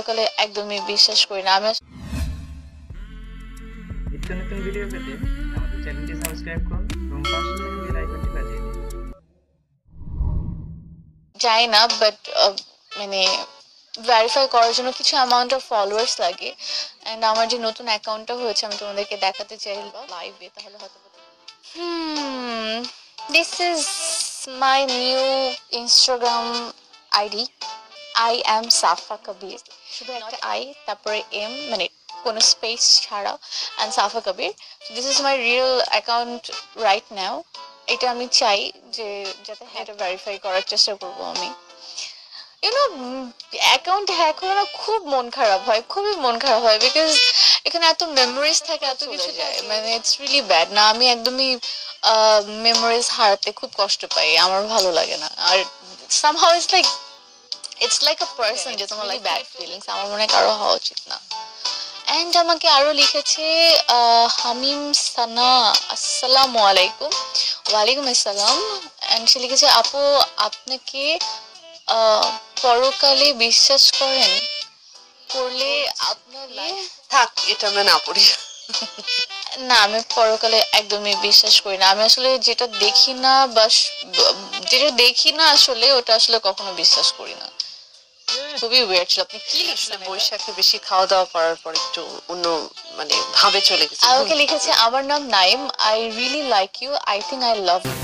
পরকালে একদমই বিশ্বাস করি না। আমি নিত্য নতুন ভিডিও পেতে আমাদের চ্যানেলটি সাবস্ক্রাইব করুন এবং পাশে থাকা বেল আইকনটি বাজিয়ে দিন। জানি না, বাট মানে ভেরিফাই করার জন্য কিছু অ্যামাউন্ট অফ ফলোয়ার্স লাগে। অ্যান্ড আমার যে নতুন অ্যাকাউন্টটা হয়েছে আমি তোমাদেরকে দেখাতে চাই লাইভে, তাহলে হয়তো this is my new Instagram ID. I am Safa Kabir, শুধু একটা আই তারপরে এম, মানে কোনো স্পেস ছাড়া, and Safa Kabir. This is my real account right now. এটা আমি চাই যে যাতে এটা ভেরিফাই করার চেষ্টা করবো আমি। ইউনো, অ্যাকাউন্ট হ্যাক হলে না খুব মন খারাপ হয়, খুবই মন খারাপ হয়, বিকজ এখানে এত মেমোরিজ থাকে, এত কিছু যায়, মানে ইটস রিয়েলি ব্যাড না। আমি একদমই মেমোরিজ হারাতে খুব কষ্ট পাই, আমার ভালো লাগে না। আর somehow it's like a person যে তোমার লাইক ব্যাড ফিলিংস, আমার মনে হয় কারো হওয়া উচিত না। অ্যান্ড আমাকে আরো লিখেছে হামিম সানা, আসসালামু আলাইকুম। ওয়ালাইকুম আসসালাম। অ্যান্ড সে লিখেছে, আপু আপনাকে পরকালে বিশ্বাস করেন? করলে আপনার লাইফ থাক, এটা আমি না পড়ি। না, আমি পরকালে একদমই বিশ্বাস করি না। আমি আসলে যেটা দেখি না বা যেটা দেখি না আসলে ওটা আসলে কখনো বিশ্বাস করি না। খুবই ওয়েয়ার্ড ছিল। আপনি কি লিখছেন? বৈশাখে বেশি খাওয়া দাওয়া করার পর একটু অন্য মানে ভাবে চলে গেছে। আমাকে লিখেছে, আমার নাম Naim, I really like you, I think I love you.